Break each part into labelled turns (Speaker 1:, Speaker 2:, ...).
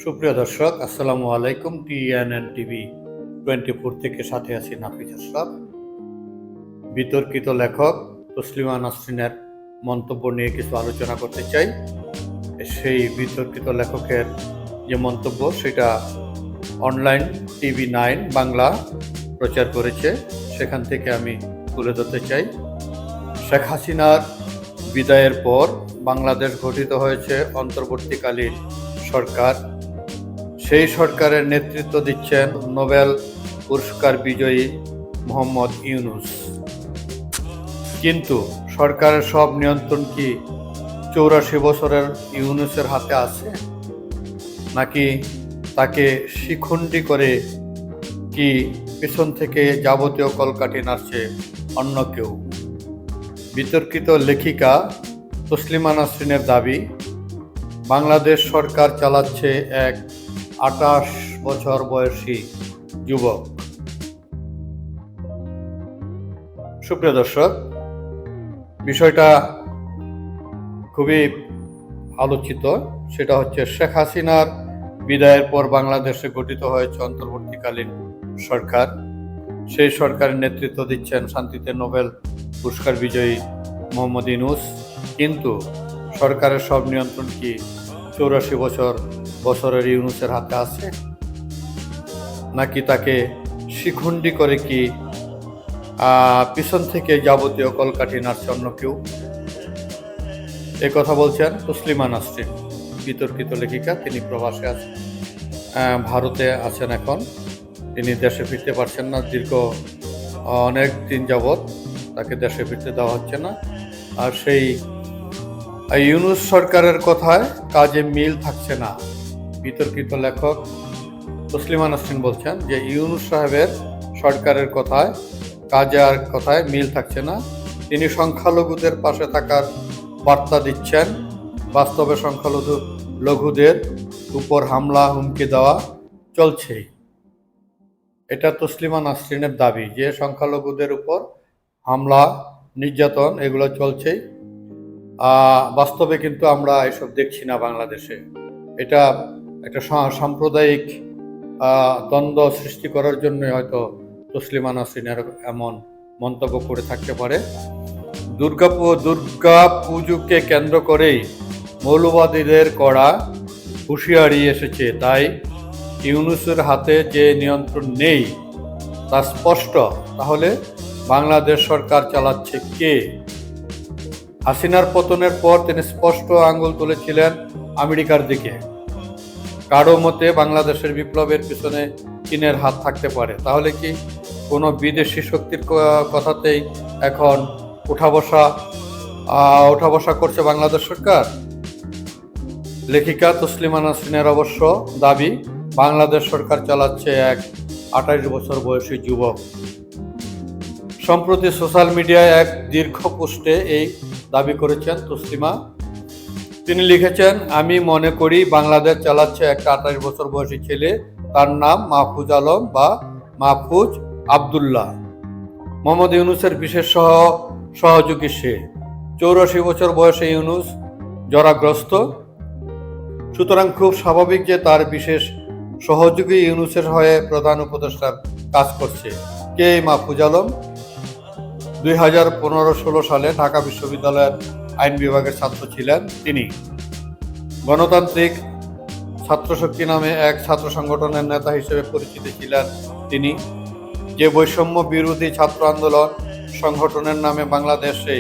Speaker 1: সুপ্রিয় দর্শক, আসসালামু আলাইকুম। টিএনএন টিভি 24 থেকে সাথে আছি নাফিজ আশরাফ। বিতর্কিত লেখক তসলিমা নাসরিনের মন্তব্য নিয়ে কিছু আলোচনা করতে চাই। সেই বিতর্কিত লেখকের যে মন্তব্য সেটা অনলাইন টিভি 9 বাংলা প্রচার করেছে, সেখান থেকে আমি তুলে ধরতে চাই। শেখ হাসিনার বিদায়ের পর বাংলাদেশ গঠিত হয়েছে অন্তর্বর্তীকালীন সরকার। সেই সরকারের নেতৃত্ব দিচ্ছেন নোবেল পুরস্কার বিজয়ী মোহাম্মদ ইউনূস। কিন্তু সরকারের সব নিয়ন্ত্রণ কি 84 বছরের ইউনূসের হাতে আছে, নাকি তাকে শিখণ্ডী করে কি পেছন থেকে যাবতীয় কলকাঠি নাড়ছে অন্য কেউ? বিতর্কিত লেখিকা তসলিমা নাসরিনের দাবি, বাংলাদেশ সরকার চালাচ্ছে এক 28 বছর বয়সী যুবক। সুপ্রিয় দর্শক, বিষয়টা খুবই আলোচিত। সেটা হচ্ছে শেখ হাসিনার বিদায়ের পর বাংলাদেশে গঠিত হয়েছে অন্তর্বর্তীকালীন সরকার। সেই সরকারের নেতৃত্ব দিচ্ছেন শান্তিতে নোবেল পুরস্কার বিজয়ী মোহাম্মদ ইউনূস। কিন্তু সরকারের সব নিয়ন্ত্রণ কি 84 বছরের ইউনূসের হাতে আছে, নাকি তাকে শিখণ্ডী করে কি পিছন থেকে যাবতীয় কলকাঠি নাড়ছে অন্য কেউ? এ কথা বলছেন তসলিমা নাসরিন, বিতর্কিত লেখিকা। তিনি প্রবাসে আছেন, ভারতে আছেন এখন। তিনি দেশে ফিরতে পারছেন না, দীর্ঘ অনেক দিন যাবৎ তাকে দেশে ফিরতে দেওয়া হচ্ছে না। আর সেই ইউনূস সরকারের কথায় কাজে মিল থাকছে না। বিতর্কিত লেখক তসলিমা নাসরিন বলছেন যে ইউনূস সাহেবের সরকারের কথায় মিল থাকছে না। তিনি সংখ্যালঘুদের পাশে থাকার বার্তা দিচ্ছেন, বাস্তবে সংখ্যালঘুদের উপর হামলা হুমকি দেওয়া চলছেই। এটা তসলিমা নাসরিনের দাবি যে সংখ্যালঘুদের উপর হামলা, নির্যাতন এগুলো চলছেই। বাস্তবে কিন্তু আমরা এসব দেখছি না বাংলাদেশে। এটা একটা সাম্প্রদায়িক দ্বন্দ্ব সৃষ্টি করার জন্য হয়তো তসলিমা নাসরিনের এমন মন্তব্য করে থাকতে পারে। দুর্গা পুজোকে কেন্দ্র করেই মৌলবাদীদের করা হুঁশিয়ারি এসেছে, তাই ইউনূসের হাতে যে নিয়ন্ত্রণ নেই তা স্পষ্ট। তাহলে বাংলাদেশ সরকার চালাচ্ছে কে? হাসিনার পতনের পর তিনি স্পষ্ট আঙ্গুল তুলেছিলেন আমেরিকার দিকে। কারো মতে বাংলাদেশের বিপ্লবের পিছনে চীনের হাত থাকতে পারে। তাহলে কি কোনো বিদেশি শক্তির কথাতেই এখন উঠা বসা করছে বাংলাদেশ সরকার? লেখিকা তসলিমা নাসরিনের অবশ্য দাবি, বাংলাদেশ সরকার চালাচ্ছে এক 28 বছর বয়সী যুবক। সম্প্রতি সোশ্যাল মিডিয়ায় এক দীর্ঘ পোস্টে এই দাবি করেছেন তসলিমা। তিনি লিখেছেন, আমি মনে করি বাংলাদেশ চালাচ্ছে একটা 28 বছর বয়সী ছেলে। তার নাম মাহফুজ আলম বা মাহফুজ আবদুল্লাহ। মোহাম্মদ ইউনূসের বিশেষ সহযোগী সে। 84 বছর বয়সে ইউনূস জরাগ্রস্ত, সুতরাং খুব স্বাভাবিক যে তার বিশেষ সহযোগী ইউনূসের হয়ে প্রধান উপদেষ্টার কাজ করছে। কে মাহফুজ আলম? 2015-16 সালে ঢাকা বিশ্ববিদ্যালয়ের আইন বিভাগের ছাত্র ছিলেন তিনি। গণতান্ত্রিক ছাত্রশক্তি নামে এক ছাত্র সংগঠনের নেতা হিসেবে পরিচিত ছিলেন তিনি। যে বৈষম্য বিরোধী ছাত্র আন্দোলন সংগঠনের নামে বাংলাদেশে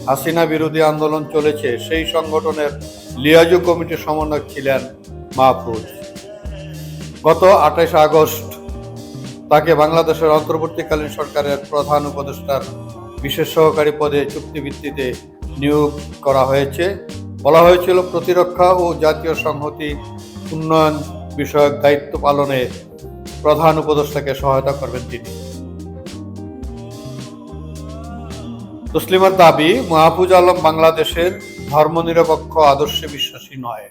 Speaker 1: হাসিনা বিরোধী আন্দোলন চলেছে, সেই সংগঠনের লিয়াজু কমিটির সমন্বয়ক ছিলেন মাহফুজ। গত 28 আগস্ট তাকে বাংলাদেশের অন্তর্বর্তীকালীন সরকারের প্রধান উপদেষ্টার বিশেষ সহকারী পদে চুক্তিভিত্তিতে নিয়োগ করা হয়েছে। বলা হয়েছিল প্রতিরক্ষা ও জাতীয় সংহতি উন্নয়ন বিষয়ক দায়িত্ব পালনে প্রধান উপদেষ্টাকে সহায়তা করবেন তিনি। তসলিমার দাবি, মাহফুজ আলম বাংলাদেশের ধর্মনিরপেক্ষ আদর্শে বিশ্বাসী নয়।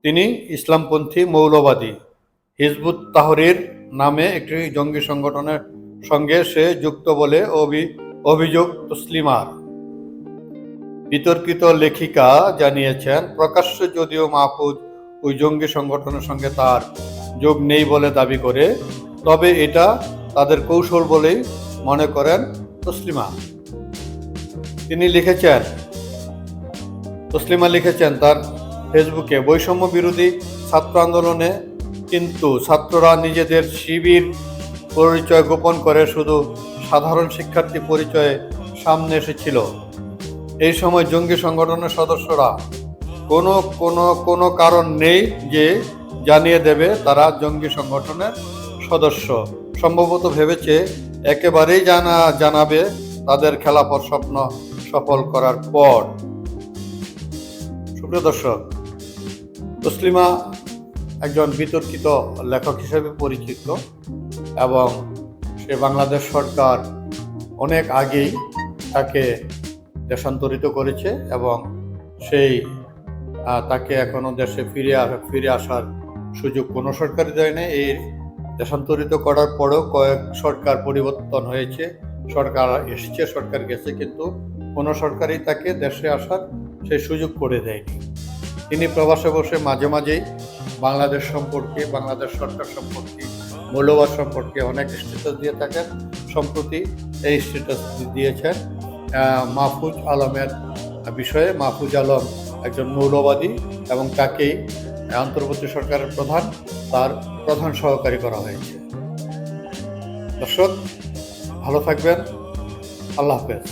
Speaker 1: তিনি ইসলামপন্থী মৌলবাদী হিজবুত তাহরির নামে একটি জঙ্গি সংগঠনের সঙ্গে সে যুক্ত বলে অভিযোগ তসলিমার। বিতর্কিত লেখিকা জানিয়েছেন, প্রকাশ্যে যদিও মাহফুজ ওই জঙ্গি সংগঠনের সঙ্গে তার যোগ নেই বলে দাবি করে, তবে এটা তাদের কৌশল বলেই মনে করেন তসলিমা। তসলিমা লিখেছেন তার ফেসবুকে, বৈষম্য বিরোধী ছাত্র আন্দোলনে কিন্তু ছাত্ররা নিজেদের শিবির পরিচয় গোপন করে শুধু সাধারণ শিক্ষার্থী পরিচয়ে সামনে এসেছিল। এই সময় জঙ্গি সংগঠনের সদস্যরা কোনো কারণ নেই যে জানিয়ে দেবে তারা জঙ্গি সংগঠনের সদস্য। সম্ভবত ভেবেছে একেবারেই জানাবে তাদের খেলাফত স্বপ্ন সফল করার পর। সুপ্রিয় দর্শক, তসলিমা একজন বিতর্কিত লেখক হিসেবে পরিচিত এবং সে বাংলাদেশ সরকার অনেক আগেই তাকে দেশান্তরিত করেছে এবং তাকে এখনো দেশে ফিরে আসার সুযোগ কোনো সরকারই দেয় না। এই দেশান্তরিত করার পরেও কয়েক সরকার পরিবর্তন হয়েছে, সরকার এসেছে, সরকার গেছে, কিন্তু কোনো সরকারই তাকে দেশে আসার সেই সুযোগ করে দেয়নি। তিনি প্রবাসে বসে মাঝে মাঝেই বাংলাদেশ সম্পর্কে, বাংলাদেশ সরকার সম্পর্কে, মৌলবাদ সম্পর্কে অনেক স্ট্যাটাস দিয়ে থাকেন। সম্প্রতি এই স্ট্যাটাস দিয়েছেন মাহফুজ আলমের বিষয়ে। মাহফুজ আলম একজন মৌলবাদী এবং তাকেই অন্তর্বর্তী সরকারের তার প্রধান সহকারী করা হয়েছে। দর্শক, ভালো থাকবেন। আল্লাহ হাফেজ।